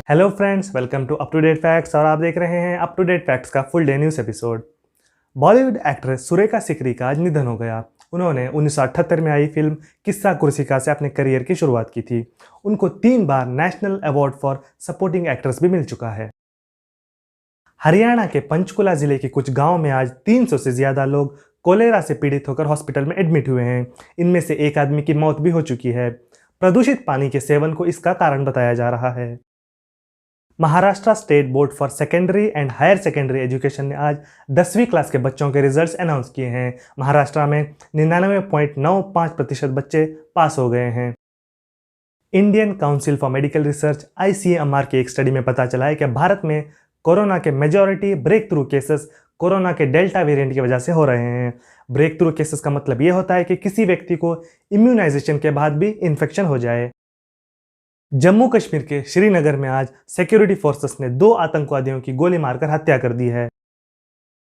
Hello friends, welcome to up to date facts और आप देख रहे हैं अप टू डेट फैक्ट्स का full day news episode. Bollywood actress Surekha Sikri का आज निधन हो गया। उन्होंने 1978 में आई फिल्म किस्सा कुर्सिका से अपने करियर की शुरुआत की थी। उनको 3 बार national award for supporting actress भी मिल चुका है। हरियाणा के पंचकुला जिले के कुछ गाँव में आज 300 से ज़्यादा लोग कोलेरा से पीड़ित होकर हॉस्पिटल में एडमिट हुए हैं। इनमें से एक आदमी की मौत भी हो चुकी है। प्रदूषित पानी के सेवन को इसका कारण बताया जा रहा है। Maharashtra state board for secondary and higher secondary education ने आज 10वीं क्लास के बच्चों के रिजल्ट्स अनाउंस किए हैं। महाराष्ट्र में 99.95% बच्चे पास हो गए हैं। Indian council for medical research ICMR की एक स्टडी में पता चला है कि भारत में कोरोना के majority breakthrough cases corona के डेल्टा वेरिएंट की वजह से हो रहे हैं। ब्रेक थ्रू केसेस का मतलब यह होता है कि किसी व्यक्ति को इम्यूनाइजेशन के बाद भी इन्फेक्शन हो जाए। जम्मू कश्मीर के श्रीनगर में आज सिक्योरिटी फोर्सेस ने 2 आतंकवादियों की गोली मारकर हत्या कर दी है।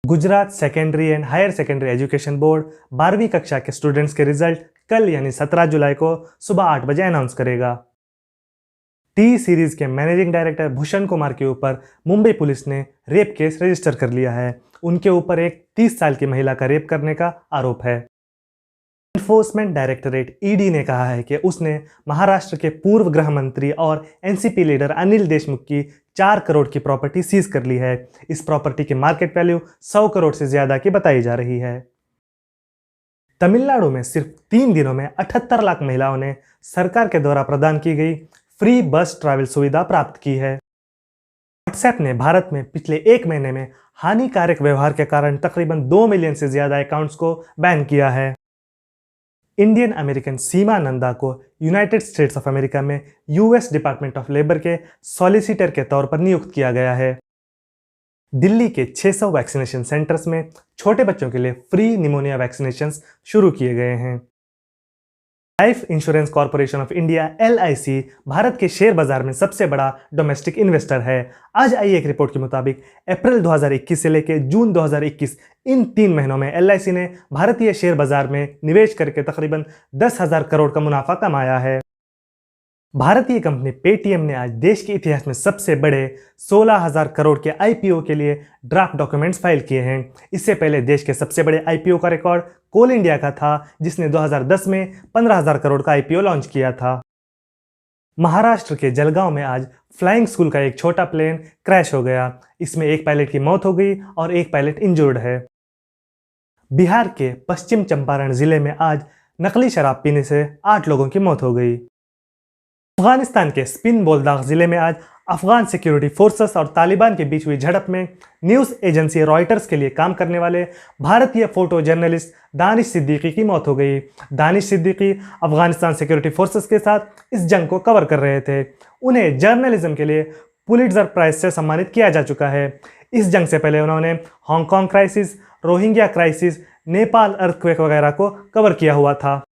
Gujarat secondary and higher secondary education board 12वीं कक्षा के स्टूडेंट्स के रिजल्ट कल यानी 17 जुलाई को सुबह 8 बजे अनाउंस करेगा। टी सीरीज के मैनेजिंग डायरेक्टर भूषण कुमार के ऊपर मुंबई पुलिस ने रेप केस रजिस्टर कर लिया है। उनके ऊपर एक 30 साल की महिला का रेप करने का आरोप है। एनफोर्समेंट डायरेक्टरेट ED ने कहा है कि उसने महाराष्ट्र के पूर्व गृह मंत्री और NCP लीडर अनिल देशमुख की 4 करोड़ की प्रॉपर्टी सीज कर ली है। इस प्रॉपर्टी की मार्केट वैल्यू 100 करोड़ से ज्यादा की बताई जा रही है। तमिलनाडु में सिर्फ 3 दिनों में 78 लाख महिलाओं ने सरकार के द्वारा प्रदान की गई फ्री बस ट्रैवल सुविधा प्राप्त की है। व्हाट्सएप ने भारत में पिछले 1 महीने में हानिकारक व्यवहार के कारण तकरीबन 2 मिलियन से ज्यादा अकाउंट्स को बैन किया है। इंडियन अमेरिकन सीमा नंदा को यूनाइटेड स्टेट्स ऑफ अमेरिका में US डिपार्टमेंट ऑफ लेबर के सॉलिसिटर के तौर पर नियुक्त किया गया है। दिल्ली के 600 वैक्सीनेशन सेंटर्स में छोटे बच्चों के लिए फ्री निमोनिया वैक्सीनेशन शुरू किए गए हैं। Life insurance corporation of India LIC Bharat के शेयर बाजार में सबसे बड़ा डोमेस्टिक इन्वेस्टर है। आज आई एक रिपोर्ट के मुताबिक अप्रैल 2021 से लेकर जून 2021 इन 3 महीनों में LIC ने भारतीय शेयर बाजार में निवेश करके तकरीबन 10,000 करोड़ का मुनाफा कमाया है। भारतीय कंपनी पेटीएम ने आज देश के इतिहास में सबसे बड़े 16,000 करोड़ के IPO के लिए ड्राफ्ट डॉक्यूमेंट्स फाइल किए हैं। इससे पहले देश के सबसे बड़े IPO का रिकॉर्ड कोल इंडिया का था, जिसने 2010 में 15,000 करोड़ का IPO लॉन्च किया था। महाराष्ट्र के जलगांव में आज फ्लाइंग स्कूल का एक छोटा प्लेन क्रैश हो गया। इसमें एक पायलट की मौत हो गई और एक पायलट इंजर्ड है। बिहार के पश्चिम चंपारण जिले में आज नकली शराब पीने से 8 लोगों की मौत हो गई। अफगानिस्तान के स्पिन बोलदाग जिले में आज अफगान सिक्योरिटी फोर्सेस और तालिबान के बीच हुई झड़प में न्यूज़ एजेंसी रॉयटर्स के लिए काम करने वाले भारतीय फोटो जर्नलिस्ट दानिश सिद्दीकी की मौत हो गई। दानिश सिद्दीकी अफगानिस्तान सिक्योरिटी फोर्सेस के साथ इस जंग को कवर कर रहे थे। उन्हें जर्नलिज्म के लिए पुलिट्जर प्राइज से सम्मानित किया जा चुका है। इस जंग से पहले उन्होंने Hong Kong crisis, Rohingya crisis, Nepal earthquake वगैरह को कवर किया हुआ था।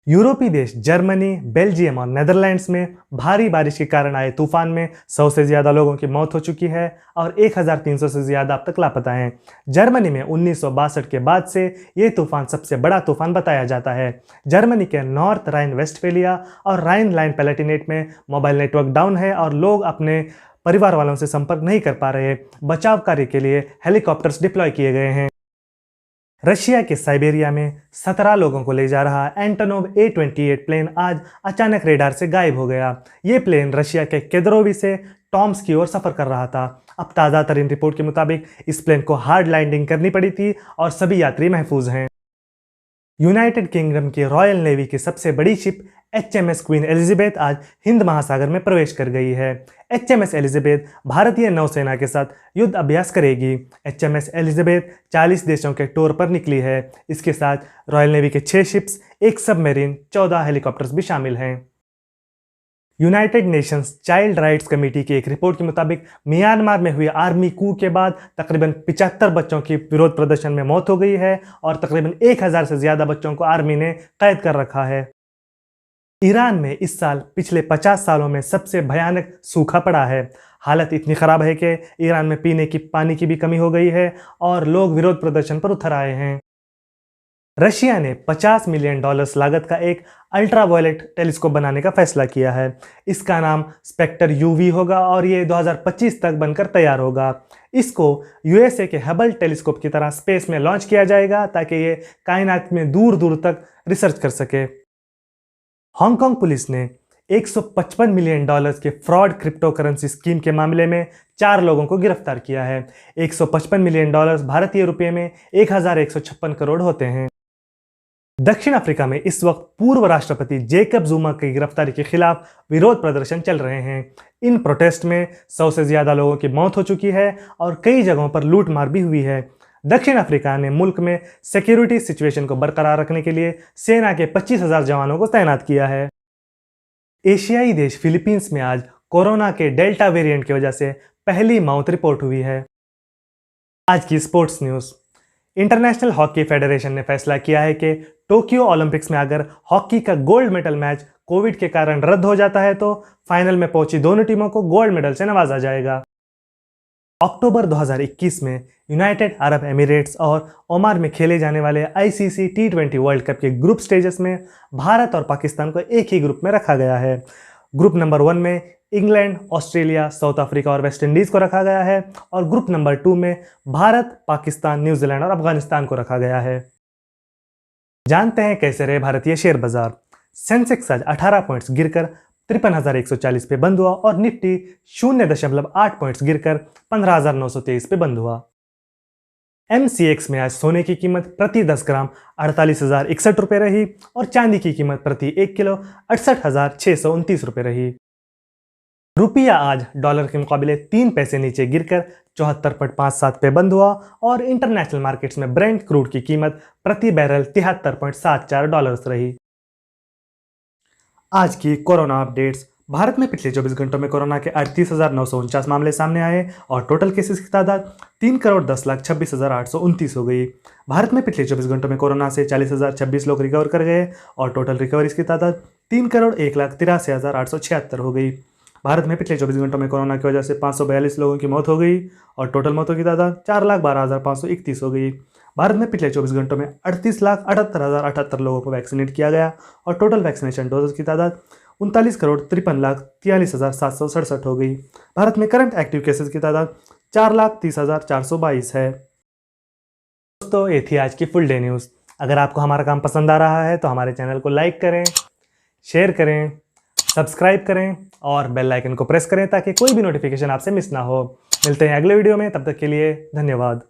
यूरोपीय देश जर्मनी, बेल्जियम और नेदरलैंड्स में भारी बारिश के कारण आए तूफान में 100 से ज़्यादा लोगों की मौत हो चुकी है और 1300 से ज़्यादा अब तक लापता हैं। जर्मनी में 1962 के बाद से ये तूफान सबसे बड़ा तूफान बताया जाता है। जर्मनी के नॉर्थ राइन वेस्टफेलिया और राइन लाइन पैलेटिनेट में मोबाइल नेटवर्क डाउन है और लोग अपने परिवार वालों से संपर्क नहीं कर पा रहे। बचाव कार्य के लिए हेलीकॉप्टर्स डिप्लॉय किए गए हैं। रशिया के साइबेरिया में 17 लोगों को ले जा रहा एंटोनोव A-28 प्लेन आज अचानक रेडार से गायब हो गया। ये प्लेन रशिया के केदरोवी से टॉम्स की ओर सफर कर रहा था। अब ताज़ा तरीन रिपोर्ट के मुताबिक इस प्लेन को हार्ड लैंडिंग करनी पड़ी थी और सभी यात्री महफूज हैं। यूनाइटेड किंगडम की रॉयल नेवी की सबसे बड़ी शिप HMS क्वीन एलिजाबेथ आज हिंद महासागर में प्रवेश कर गई है। HMS एलिजाबेथ भारतीय नौसेना के साथ युद्ध अभ्यास करेगी। HMS एलिजाबेथ 40 देशों के टूर पर निकली है। इसके साथ रॉयल नेवी के 6 शिप्स, 1 सबमरीन, 14 हेलीकॉप्टर्स भी शामिल हैं। United Nations child rights committee की एक रिपोर्ट के मुताबिक म्यांमार में हुई आर्मी कू के बाद तकरीबन 75 बच्चों की विरोध प्रदर्शन में मौत हो गई है और तकरीबन 1000 से ज़्यादा बच्चों को आर्मी ने कैद कर रखा है। ईरान में इस साल पिछले 50 सालों में सबसे भयानक सूखा पड़ा है। हालत इतनी ख़राब है कि ईरान में पीने की पानी की भी कमी हो गई है और लोग विरोध प्रदर्शन पर उतर आए हैं। रशिया ने $50 मिलियन लागत का एक अल्ट्रावायलेट टेलीस्कोप बनाने का फैसला किया है। इसका नाम स्पेक्टर यूवी होगा और ये 2025 तक बनकर तैयार होगा। इसको यूएसए के हबल टेलीस्कोप की तरह स्पेस में लॉन्च किया जाएगा ताकि ये कायनात में दूर दूर तक रिसर्च कर सके। हांगकांग पुलिस ने $155 मिलियन के फ्रॉड क्रिप्टो करेंसी स्कीम के मामले में 4 लोगों को गिरफ्तार किया है। $155 मिलियन भारतीय रुपये में 1156 करोड़ होते हैं। दक्षिण अफ्रीका में इस वक्त पूर्व राष्ट्रपति जेकब जुमा की गिरफ्तारी के खिलाफ विरोध प्रदर्शन चल रहे हैं। इन प्रोटेस्ट में 100 से ज्यादा लोगों की मौत हो चुकी है और कई जगहों पर लूटमार भी हुई है। दक्षिण अफ्रीका ने मुल्क में सिक्योरिटी सिचुएशन को बरकरार रखने के लिए सेना के 25,000 जवानों को तैनात किया है। एशियाई देश फिलीपींस में आज कोरोना के डेल्टा वेरिएंट की वजह से पहली मौत रिपोर्ट हुई है। आज की sports news. International hockey federation ने फैसला किया है कि टोक्यो ओलंपिक्स में अगर हॉकी का गोल्ड मेडल मैच कोविड के कारण रद्द हो जाता है तो फाइनल में पहुंची दोनों टीमों को गोल्ड मेडल से नवाजा जाएगा। अक्टूबर 2021 में यूनाइटेड अरब एमिरेट्स और ओमान में खेले जाने वाले आईसीसी T20 वर्ल्ड कप के ग्रुप स्टेजेस में भारत और पाकिस्तान को एक ही ग्रुप में रखा गया है। ग्रुप नंबर 1 में इंग्लैंड, ऑस्ट्रेलिया, साउथ अफ्रीका और वेस्ट इंडीज को रखा गया है और ग्रुप नंबर 2 में भारत, पाकिस्तान, न्यूजीलैंड और अफगानिस्तान को रखा गया है। जानते हैं कैसे रहे भारतीय शेयर बाजार। सेंसेक्स आज 18 पॉइंट्स गिरकर 53,140 पे बंद हुआ और निफ्टी 0.8 पॉइंट्स गिरकर 15,923 पे बंद हुआ। MCX में आज सोने की कीमत प्रति 10 ग्राम 48,061 रुपये रही और चांदी की कीमत प्रति 1 किलो 68,629 रुपये रही। रुपया आज डॉलर के मुकाबले 3 पैसे नीचे गिरकर 74.57 पे बंद हुआ और इंटरनेशनल मार्केट्स में ब्रेंट क्रूड की कीमत प्रति बैरल $73.74 रही। आज की कोरोना अपडेट्स। भारत में पिछले 24 घंटों में कोरोना के 38,949 मामले सामने आए और टोटल केसेस की तादाद 3,10,26,829 हो गई। भारत में पिछले 24 घंटों में कोरोना से 40,026 लोग रिकवर कर गए और टोटल रिकवरीज की तादाद 3,01,83,876 हो गई। भारत में पिछले 24 घंटों में कोरोना की वजह से 542 लोगों की मौत हो गई और टोटल मौतों की तादाद 4,12,531 हो गई। भारत में पिछले 24 घंटों में 38,78,078 लोगों को वैक्सीनेट किया गया और टोटल वैक्सीनेशन डोजेस की तादाद 39,53,43,767 हो गई। भारत में करंट एक्टिव केसेस की तादाद 4,30,422 है। दोस्तों, ये थी आज की फुल डे न्यूज़। अगर आपको हमारा काम पसंद आ रहा है तो हमारे चैनल को लाइक करें, शेयर करें, सब्सक्राइब करें और बेल आइकन को प्रेस करें ताकि कोई भी नोटिफिकेशन आपसे मिस ना हो। मिलते हैं अगले वीडियो में, तब तक के लिए धन्यवाद।